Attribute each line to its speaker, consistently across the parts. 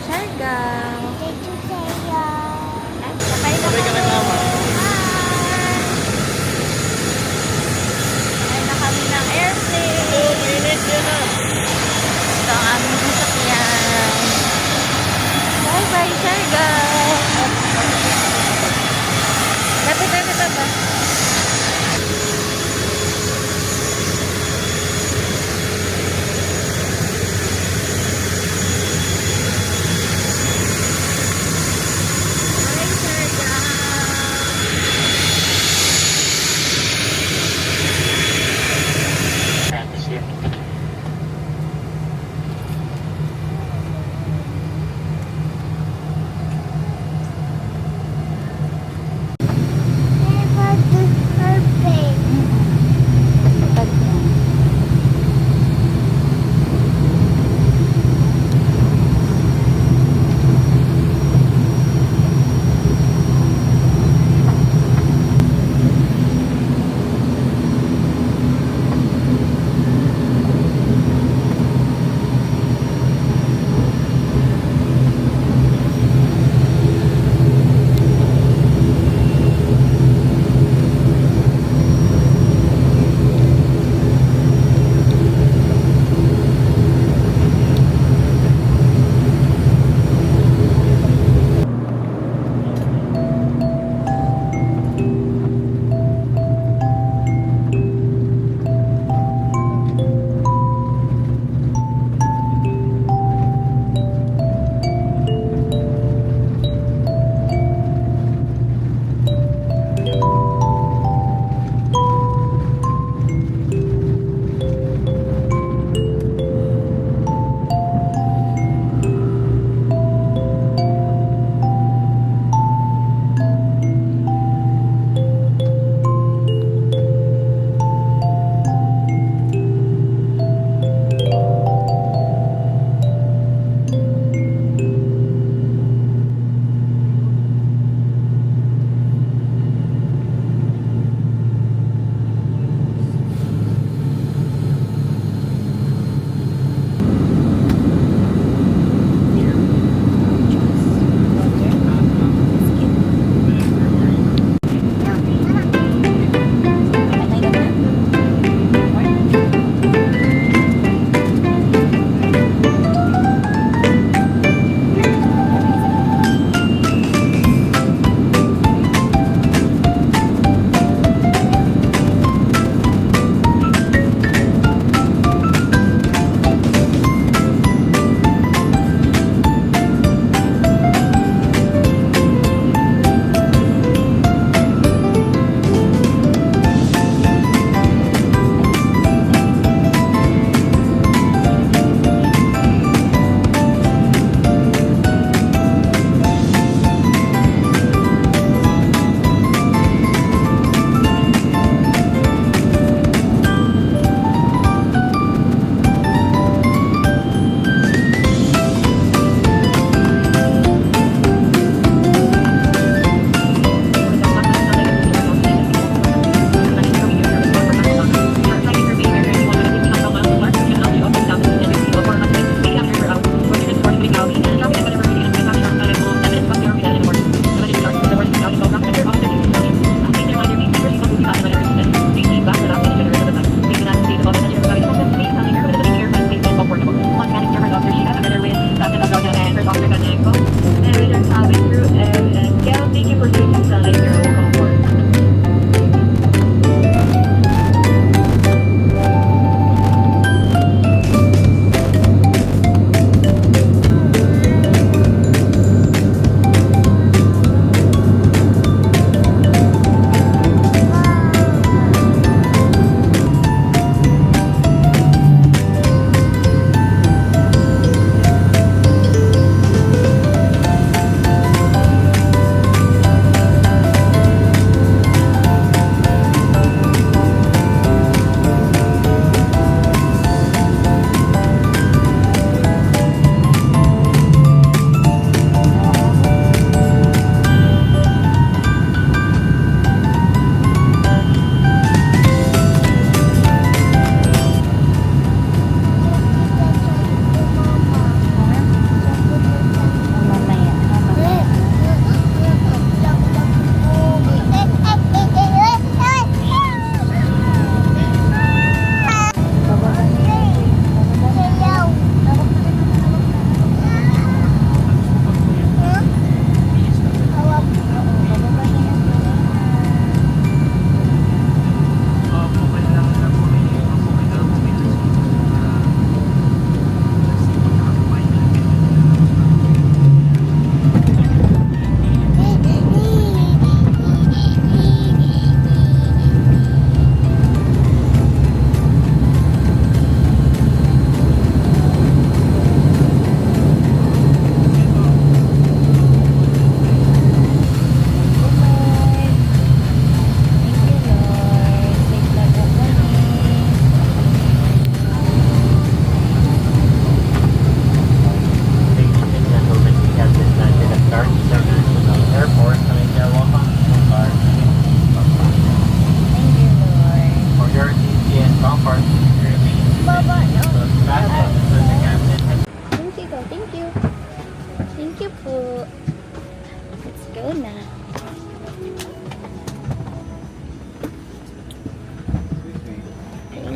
Speaker 1: Siargao.
Speaker 2: Thank you, Saya.
Speaker 1: Ay, sakay na
Speaker 3: Sabay ka
Speaker 1: kami.
Speaker 3: na mama.
Speaker 1: Hi! Sakay na kami ng airplane.
Speaker 3: Oh, mainit yan ah.
Speaker 1: Ito ang aming sasakyan. Bye-bye, Siargao. Lapit ba?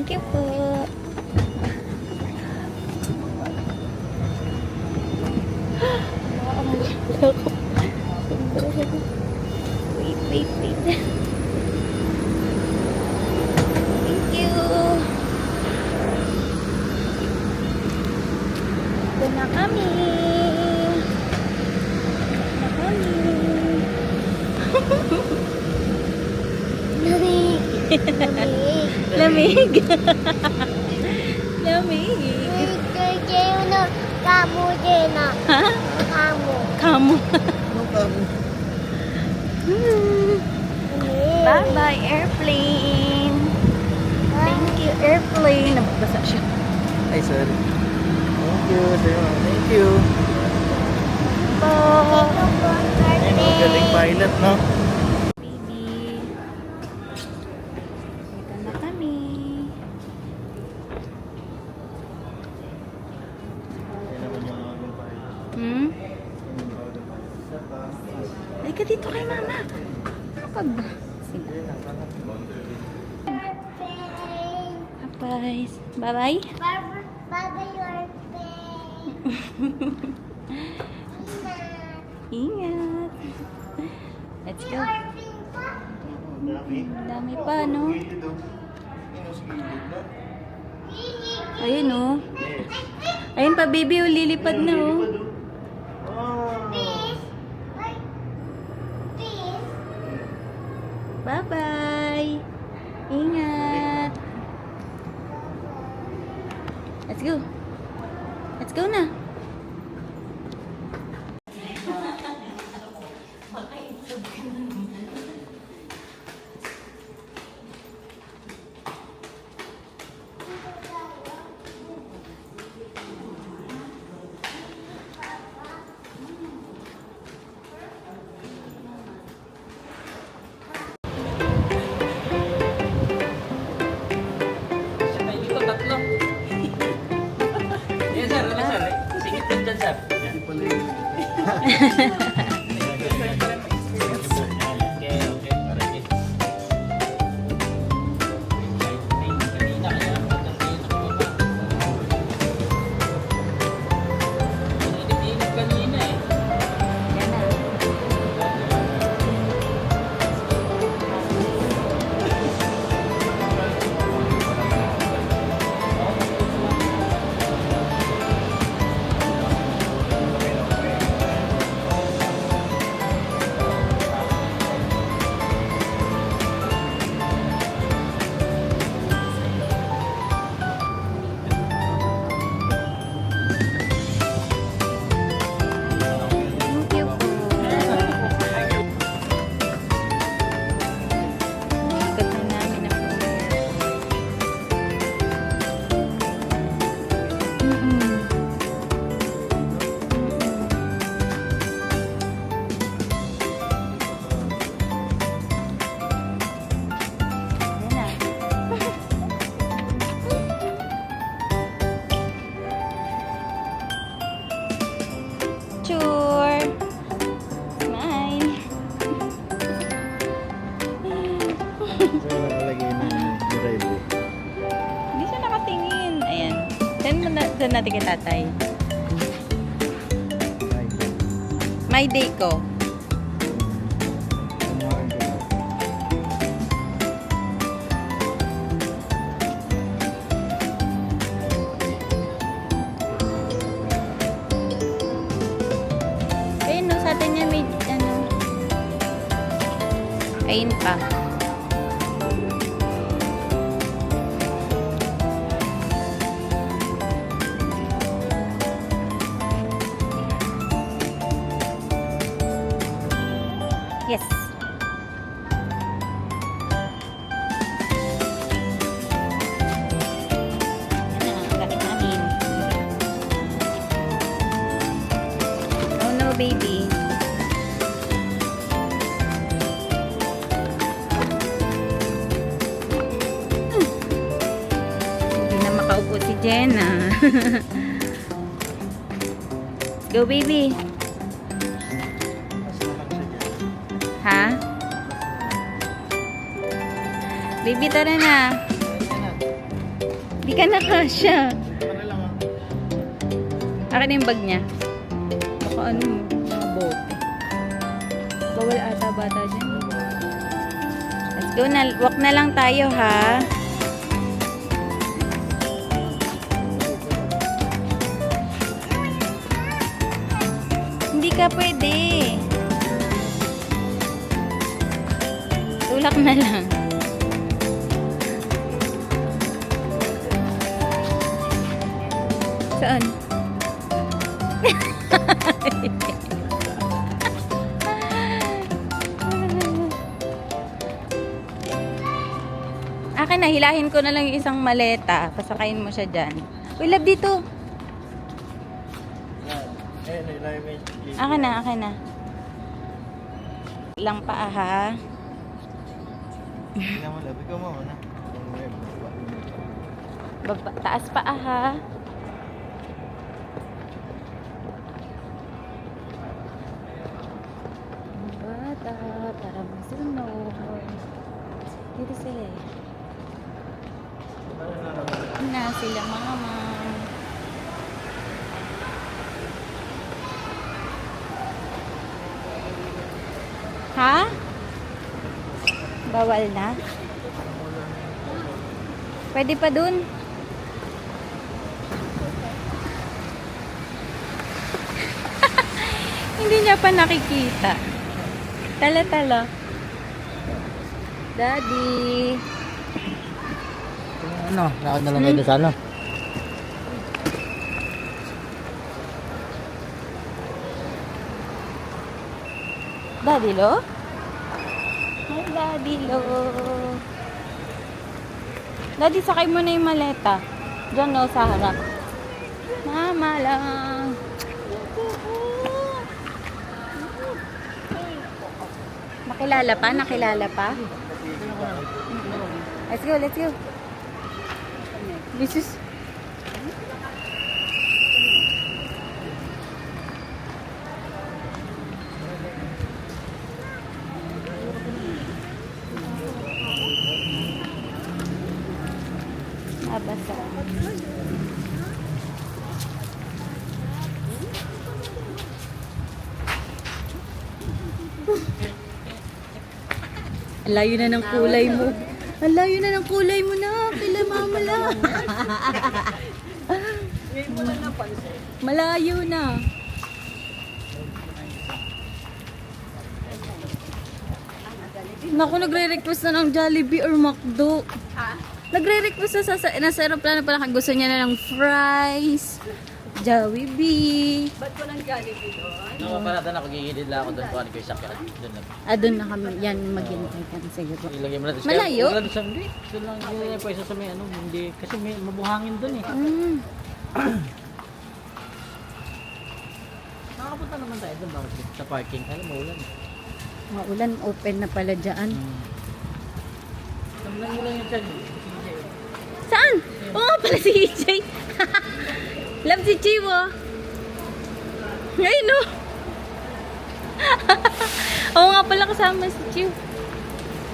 Speaker 1: Thank you po. Wait, wait, wait. Thank you. Ito na kami.
Speaker 2: Lamig.
Speaker 1: Lamig. Lamig.
Speaker 2: Kayo na kamu din na.
Speaker 1: Ha?
Speaker 2: Kamu.
Speaker 1: Kamu.
Speaker 3: Anong kamo?
Speaker 1: Bye-bye, airplane. Thank you, airplane. Nabasa siya.
Speaker 3: Ay, sorry. Thank you, sir. Thank you.
Speaker 1: Po.
Speaker 3: Ayun, oh, galing pilot, no?
Speaker 1: Baby. Dito na kami.
Speaker 3: Yan naman yung bagong pilot.
Speaker 1: Hmm?
Speaker 3: Yung bagong pilot.
Speaker 1: Ay ka dito kay mama. Kapag ba? Sige. Bye. Bye-bye.
Speaker 2: Baba your face.
Speaker 1: Ingat. Let's go.
Speaker 3: Dami.
Speaker 1: Dami pa, no?
Speaker 3: Gilid, oh. Yun, oh, sa gilid, no?
Speaker 1: Ayun, oh.
Speaker 3: Yes.
Speaker 1: Ayun pa, baby, oh. Lilipad na, oh.
Speaker 3: Lilipad, oh. Ah.
Speaker 1: Bye-bye. Ingat. Let's go. Let's go na.
Speaker 4: Tatlo. Yes, sir. Ano, sir? Singit lang dyan, sir.
Speaker 3: Hindi pala yun.
Speaker 4: Okay, okay. Alright. Kanina kaya init kanina eh.
Speaker 1: Yan na. Thank you po. Ikot na namin ang Yan na. Sure. Smile.
Speaker 3: So, nakalagay na drive.
Speaker 1: Hindi siya nakatingin. Ayan. Send mo na doon natin kay tatay.
Speaker 3: Ay,
Speaker 1: My day ko.
Speaker 3: kumain ko.
Speaker 1: Ayun no, sa atin niya may ano. Ayun pa. Yes. Yan na, gamit namin. Oh no, baby. Hindi na makaupo si Jenna. Go, baby.
Speaker 3: Mas na lang siya dyan.
Speaker 1: Ha? Baby, tara na.
Speaker 3: Ayun na.
Speaker 1: Di ka nakasya.
Speaker 3: Ano lang ah.
Speaker 1: Akin na yung bag niya. Baka ano, mga bote. Bawal ata bata dyan. Let's go na. Walk na lang tayo, ha? Hindi ka pwede. Tulak na lang. Saan? Akin na, hilahin ko na lang yung isang maleta. Pasakayin mo siya dyan. Uy, love dito.
Speaker 3: Eh, nilay mo yung
Speaker 1: Akin na, akin na. Lang pa, ha?
Speaker 3: Tingnan mo, labi ko mo, ano?
Speaker 1: Taas pa, ha? Bata, para masunod. Dito sila eh. Na sila, mama. Ha? Bawal na? Pwede pa dun? Hindi niya pa nakikita. Tala-tala. Daddy.
Speaker 3: Ano? Lakad na lang kayo sa ano?
Speaker 1: Daddy Lo? Hi, Daddy Lo. Daddy, sakay mo na yung maleta. Diyan, no, sa harap. Mama lang. Nakilala pa? Nakilala pa? Let's go, let's go. This is... Abasa. Ang layo na ng kulay mo. Ang layo na ng kulay mo na. Kila mama lang. Malayo na. Naku, nagre-request na ng Jollibee or McDo. Nagre-request na nasa aeroplano pala kung gusto niya na ng fries, Jollibee.
Speaker 2: Ba't walang Jollibee doon?
Speaker 4: Nung maparata na ako, gigilid lang ako doon kung ano ko yung sakyan. Doon lang.
Speaker 1: Doon na kami. Yan, maghintay kami siguro.
Speaker 4: Ilagay mo na doon.
Speaker 1: Malayo?
Speaker 4: Wala doon sa hindi. Doon lang yung pwesa sa may ano. Hindi. Kasi may mabuhangin doon eh.
Speaker 1: Mm.
Speaker 4: Nakakapunta naman tayo doon. Bakit sa parking? Alam mo, ulan.
Speaker 1: Maulan, open na pala dyan.
Speaker 4: Lamnan mo lang yung chan.
Speaker 1: Saan? Oo nga pala si EJ. Love si Chiwo. Ngayon no. Oo nga pala kasama si Chiw.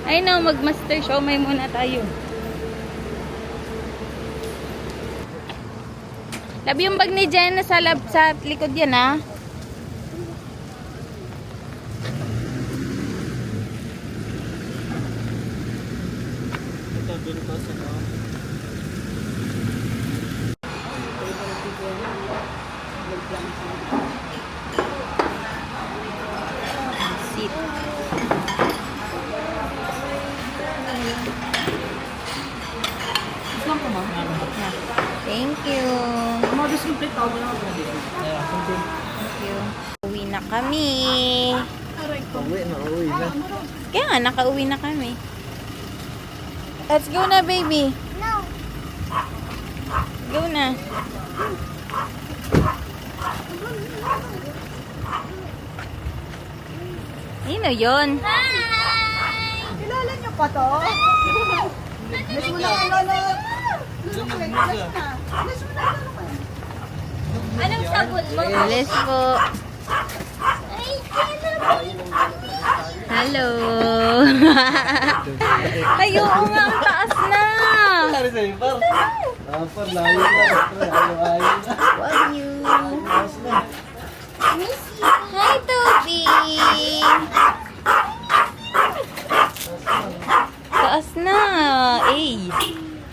Speaker 1: Ayun na, mag-master siomay muna tayo. Love yung bag ni Jen sa likod yan ha.
Speaker 4: Ito, doon ko sa
Speaker 1: Seat. Thank you.
Speaker 4: Modus complete ako na ako dito.
Speaker 1: Thank you. Uwi na kami.
Speaker 3: Uwi na.
Speaker 1: Kaya nga, nakauwi na kami. Let's go na, baby.
Speaker 2: No.
Speaker 1: Go na. Sino yun?
Speaker 2: Kilala niyo pa to? Miss mo na kilala. Anong sabon mo?
Speaker 1: Let's po. Hello. Ay, oo nga, ang taas na.
Speaker 3: Sorry sa'yo, par. Dapat, layo na. Layo na.
Speaker 1: Love you.
Speaker 3: Ayos na.
Speaker 2: Miss you.
Speaker 1: Hi, Toby. Taas na. Ay.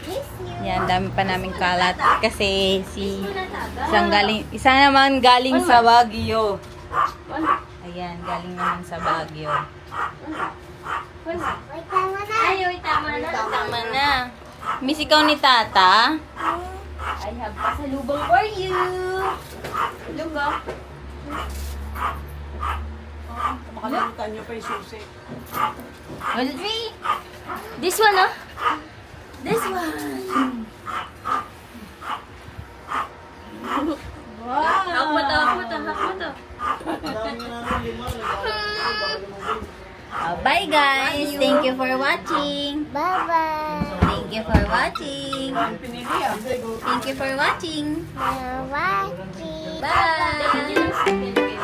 Speaker 2: Miss you.
Speaker 1: Yan, dami pa naming kalat. Kasi isa naman galing sa Baguio. Ayan, galing naman sa Baguio.
Speaker 2: Wait, tama na. Ay, tama na.
Speaker 1: Tama na. Miss ikaw ni Tata? I have pasalubong for you. Look, oh.
Speaker 4: Makalimutan nyo pa yung susi.
Speaker 1: Audrey. This one, oh. This one. Wow. Hawak mo to. Bye guys. Thank you for watching.
Speaker 2: Bye-bye.
Speaker 1: Thank you for watching. Thank you for watching.
Speaker 2: Bye-bye.
Speaker 1: Bye.